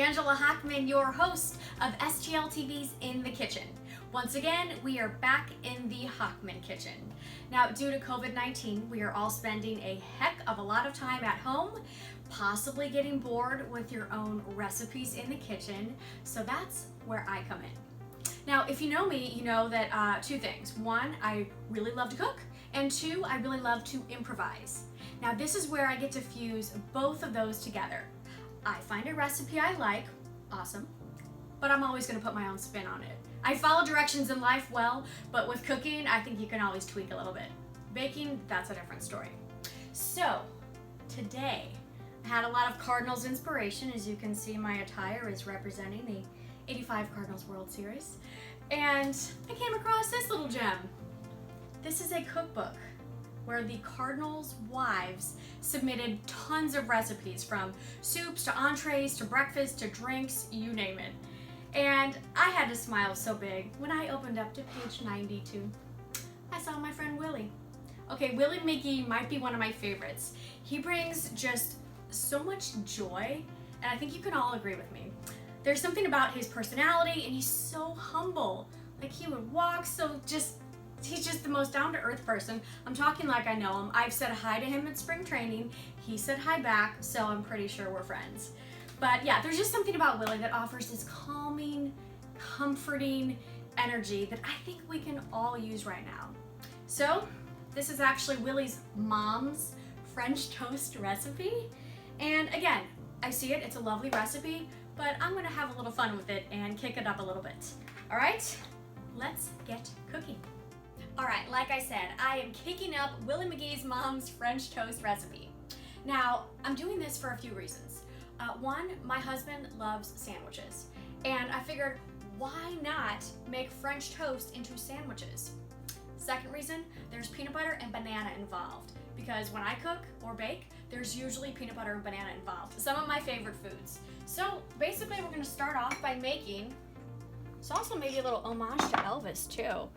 Angela Hochman, your host of STLTV's In the Kitchen. Once again, we are back in the Hochman kitchen. Now, due to COVID-19, we are all spending a heck of a lot of time at home, possibly getting bored with your own recipes in the kitchen, so that's where I come in. Now, if you know me, you know that two things. One, I really love to cook, and two, I really love to improvise. Now, this is where I get to fuse both of those together. I find a recipe I like, awesome, but I'm always gonna put my own spin on it. I follow directions in life well, but with cooking, I think you can always tweak a little bit. Baking, that's a different story. So, today, I had a lot of Cardinals inspiration. As you can see, my attire is representing the 85 Cardinals World Series. And I came across this little gem. This is a cookbook where the Cardinals' wives submitted tons of recipes, from soups to entrees to breakfast to drinks, you name it. And I had to smile so big when I opened up to page 92. I saw my friend Willie. Okay, Willie McGee might be one of my favorites. He brings just so much joy, and I think you can all agree with me. There's something about his personality, and he's so humble. Like, he would walk so he's just the most down-to-earth person. I'm talking like I know him. I've said hi to him at spring training. He said hi back, so I'm pretty sure we're friends. But yeah, there's just something about Willie that offers this calming, comforting energy that I think we can all use right now. So this is actually Willie's mom's French toast recipe. And again, I see it, it's a lovely recipe, but I'm gonna have a little fun with it and kick it up a little bit. All right, let's get cooking. All right, like I said, I am kicking up Willie McGee's mom's French toast recipe. Now, I'm doing this for a few reasons. One, my husband loves sandwiches, and I figured, why not make French toast into sandwiches? Second reason, there's peanut butter and banana involved, because when I cook or bake, there's usually peanut butter and banana involved. Some of my favorite foods. So basically, we're gonna start off by making, it's also maybe a little homage to Elvis too.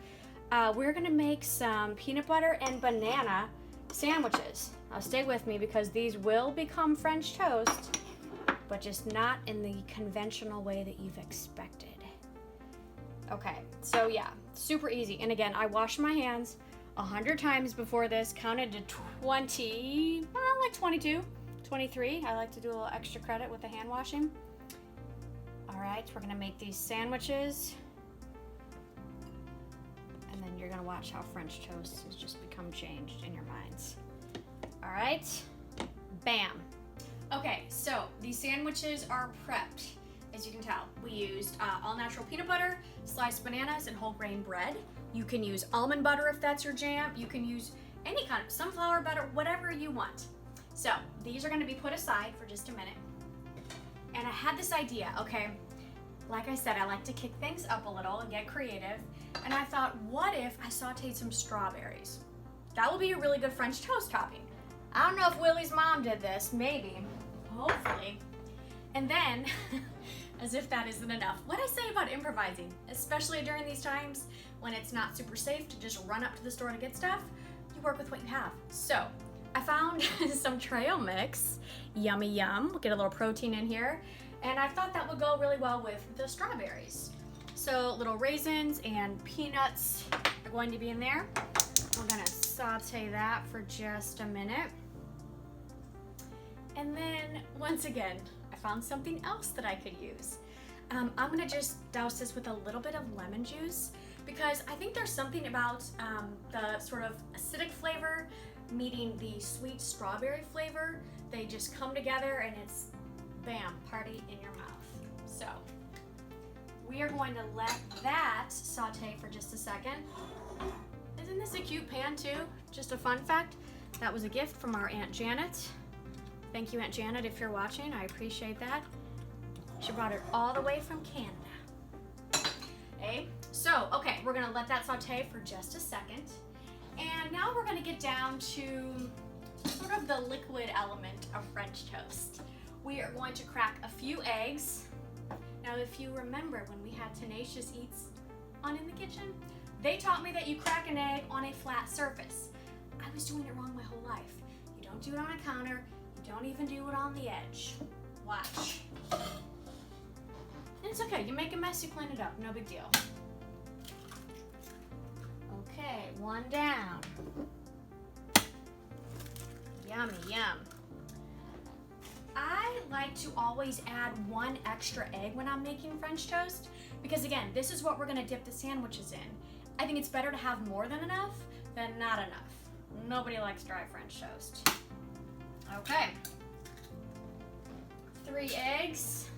We're gonna make some peanut butter and banana sandwiches. Now stay with me because these will become French toast, but just not in the conventional way that you've expected. Okay, so yeah, super easy. And again, I washed my hands 100 times before this, counted to 20, like 22, 23. I like to do a little extra credit with the hand washing. All right, we're gonna make these sandwiches. And then you're gonna watch how French toast has just become changed in your minds. All right, bam. Okay, so these sandwiches are prepped. As you can tell, we used all natural peanut butter, sliced bananas, and whole grain bread. You can use almond butter if that's your jam. You can use any kind of sunflower butter, whatever you want. So these are gonna be put aside for just a minute. And I had this idea, okay? Like I said, I like to kick things up a little and get creative. And I thought, what if I sauteed some strawberries? That will be a really good French toast topping. I don't know if Willie's mom did this, maybe, hopefully. And then, as if that isn't enough, what I say about improvising, especially during these times when it's not super safe to just run up to the store to get stuff, you work with what you have. So I found some trail mix, yummy yum, we'll get a little protein in here, and I thought that would go really well with the strawberries. So little raisins and peanuts are going to be in there. We're gonna saute that for just a minute. And then, once again, I found something else that I could use. I'm gonna just douse this with a little bit of lemon juice, because I think there's something about the sort of acidic flavor meeting the sweet strawberry flavor. They just come together and it's, bam, party in your mouth. So, we are going to let that saute for just a second. Isn't this a cute pan too? Just a fun fact, that was a gift from our Aunt Janet. Thank you, Aunt Janet, if you're watching. I appreciate that. She brought it all the way from Canada. Okay, so, okay, we're gonna let that saute for just a second. And now we're gonna get down to sort of the liquid element of French toast. We are going to crack a few eggs. Now, if you remember when we had Tenacious Eats on In the Kitchen, they taught me that you crack an egg on a flat surface. I was doing it wrong my whole life. You don't do it on a counter. You don't even do it on the edge. Watch. it's okay. You make a mess, you clean it up. No big deal. Okay, one down. Yummy, yum. I like to always add one extra egg when I'm making French toast because, again, this is what we're going to dip the sandwiches in. I think it's better to have more than enough than not enough. Nobody likes dry French toast. Okay. 3 eggs.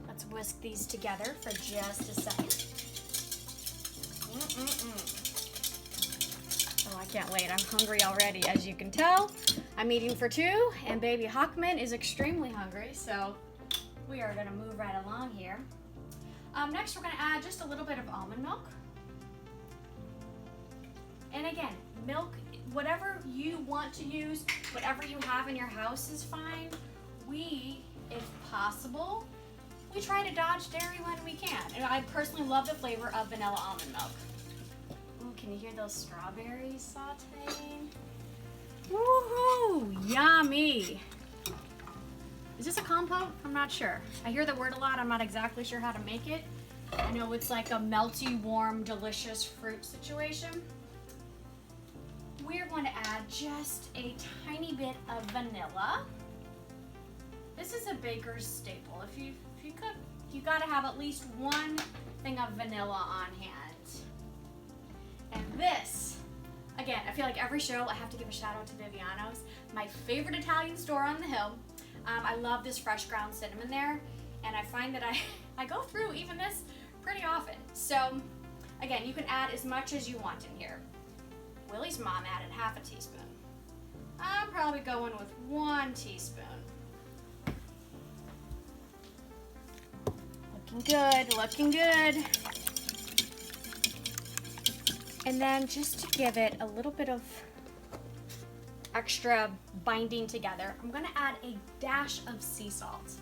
Let's whisk these together for just a second. Oh, I can't wait. I'm hungry already, as you can tell. I'm eating for 2, and baby Hochman is extremely hungry, so we are gonna move right along here. Next, we're gonna add just a little bit of almond milk. And again, milk, whatever you want to use, whatever you have in your house is fine. We, if possible, we try to dodge dairy when we can. And I personally love the flavor of vanilla almond milk. Ooh, can you hear those strawberries sauteing? Woohoo! Yummy! Is this a compote? I'm not sure. I hear the word a lot. I'm not exactly sure how to make it. I know it's like a melty, warm, delicious fruit situation. We're going to add just a tiny bit of vanilla. This is a baker's staple. If you cook, you got to have at least one thing of vanilla on hand. And this, again, I feel like every show I have to give a shout out to Viviano's, my favorite Italian store on the hill. I love this fresh ground cinnamon there, and I find that I go through even this pretty often. So again, you can add as much as you want in here. Willie's mom added half a teaspoon. I'm probably going with 1 teaspoon. Looking good, looking good. And then just to give it a little bit of extra binding together, I'm gonna add a dash of sea salt.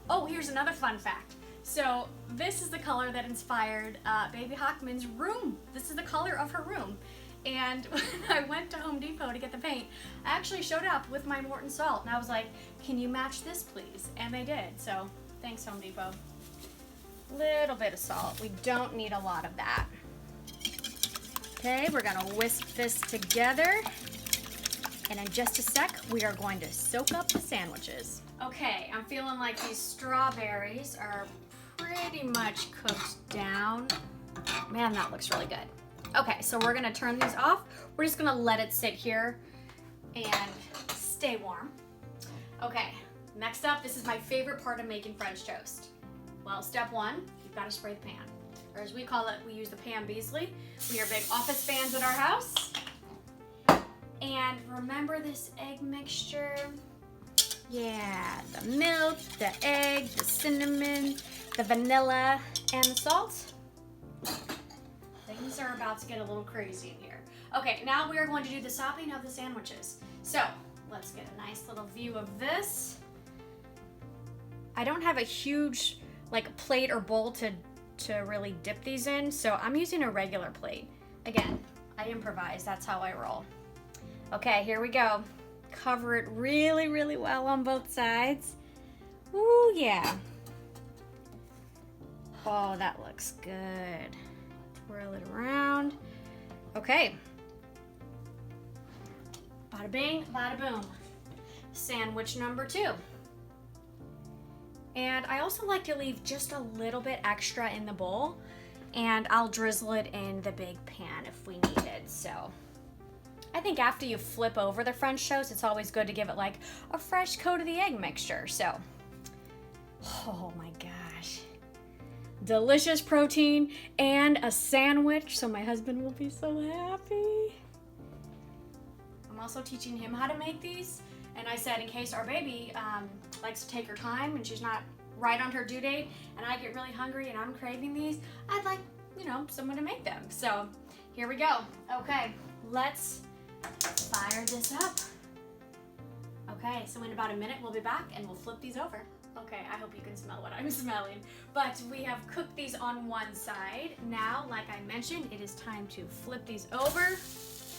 Oh, here's another fun fact. So this is the color that inspired baby Hochman's room. This is the color of her room. And when I went to Home Depot to get the paint, I actually showed up with my Morton salt, and I was like, can you match this please? And they did, so thanks Home Depot. Little bit of salt, we don't need a lot of that. Okay, we're gonna whisk this together, and in just a sec, we are going to soak up the sandwiches. Okay, I'm feeling like these strawberries are pretty much cooked down. Man, that looks really good. Okay, so we're gonna turn these off. We're just gonna let it sit here and stay warm. Okay, next up, this is my favorite part of making French toast. Well, step 1, you've gotta spray the pan. Or as we call it, we use the Pam Beasley. We are big office fans at our house. And remember this egg mixture? Yeah, the milk, the egg, the cinnamon, the vanilla, and the salt. Things are about to get a little crazy in here. Okay, now we are going to do the sopping of the sandwiches. So let's get a nice little view of this. I don't have a huge plate or bowl to really dip these in, so I'm using a regular plate. Again, I improvise, that's how I roll. Okay, here we go. Cover it really, really well on both sides. Ooh, yeah. Oh, that looks good. Twirl it around. Okay. Bada bing, bada boom. Sandwich number 2. And I also like to leave just a little bit extra in the bowl, and I'll drizzle it in the big pan if we need it. So I think after you flip over the French toast, it's always good to give it like a fresh coat of the egg mixture. So, oh my gosh. Delicious protein and a sandwich, so my husband will be so happy. I'm also teaching him how to make these, and I said in case our baby likes to take her time and she's not right on her due date and I get really hungry and I'm craving these, I'd like, someone to make them. So here we go. Okay, let's fire this up. Okay, so in about a minute we'll be back and we'll flip these over. Okay, I hope you can smell what I'm smelling. But we have cooked these on one side. Now, like I mentioned, it is time to flip these over.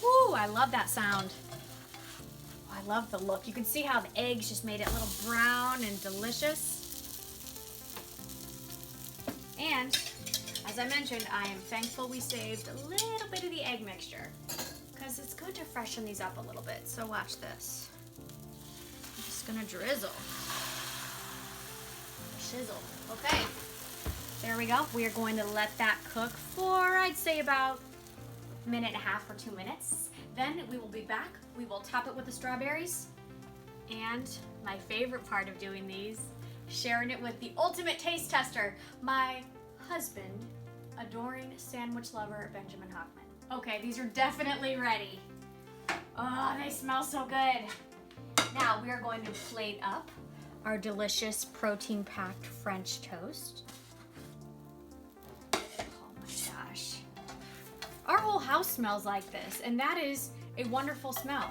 Woo, I love that sound. Oh, I love the look. You can see how the eggs just made it a little brown and delicious. And as I mentioned, I am thankful we saved a little bit of the egg mixture because it's good to freshen these up a little bit. So watch this. I'm just gonna drizzle. Shizzle. Okay. There we go. We are going to let that cook for, I'd say, about a minute and a half or 2 minutes. Then we will be back. We will top it with the strawberries. And my favorite part of doing these, sharing it with the ultimate taste tester, my husband, adoring sandwich lover, Benjamin Hochman. Okay, these are definitely ready. Oh, they smell so good. Now we are going to plate up our delicious protein-packed French toast. Oh my gosh. Our whole house smells like this, and that is a wonderful smell.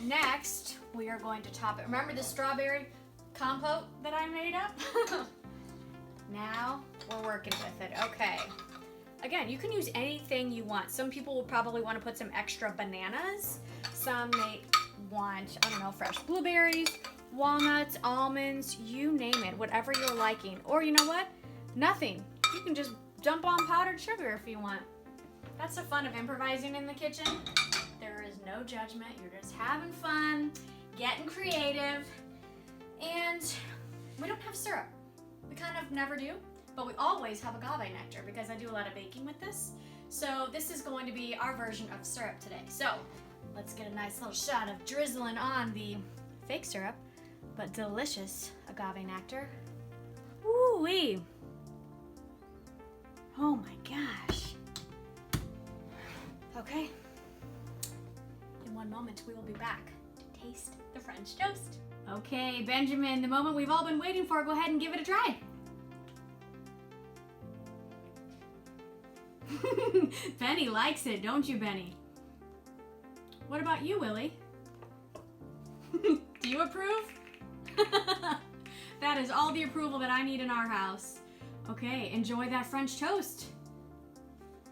Next, we are going to top it. Remember the strawberry compote that I made up? Now we're working with it. Okay. Again, you can use anything you want. Some people will probably want to put some extra bananas. Some may want, I don't know, fresh blueberries, walnuts, almonds, you name it, whatever you're liking. Or you know what? Nothing. You can just dump on powdered sugar if you want. That's the fun of improvising in the kitchen. There is no judgment. You're just having fun, getting creative. And we don't have syrup. We kind of never do, but we always have agave nectar because I do a lot of baking with this. So this is going to be our version of syrup today. So let's get a nice little shot of drizzling on the fake syrup, but delicious agave nectar. Woo-wee. Oh my gosh. Okay. In one moment, we will be back to taste the French toast. Okay, Benjamin, the moment we've all been waiting for, go ahead and give it a try. Benny likes it, don't you, Benny? What about you, Willie? Do you approve? That is all the approval that I need in our house. Okay, enjoy that French toast.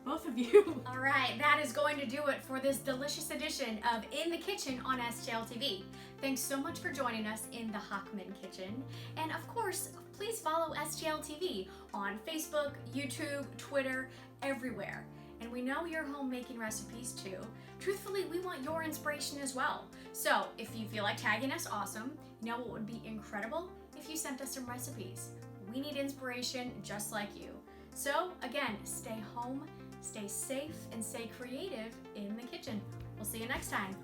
Both of you. All right, that is going to do it for this delicious edition of In the Kitchen on STL TV. Thanks so much for joining us in the Hochman kitchen. And of course, please follow STL TV on Facebook, YouTube, Twitter, everywhere. And we know you're home making recipes too. Truthfully, we want your inspiration as well. So if you feel like tagging us, awesome. You know what would be incredible? If you sent us some recipes. We need inspiration just like you. So again, stay home, stay safe, and stay creative in the kitchen. We'll see you next time.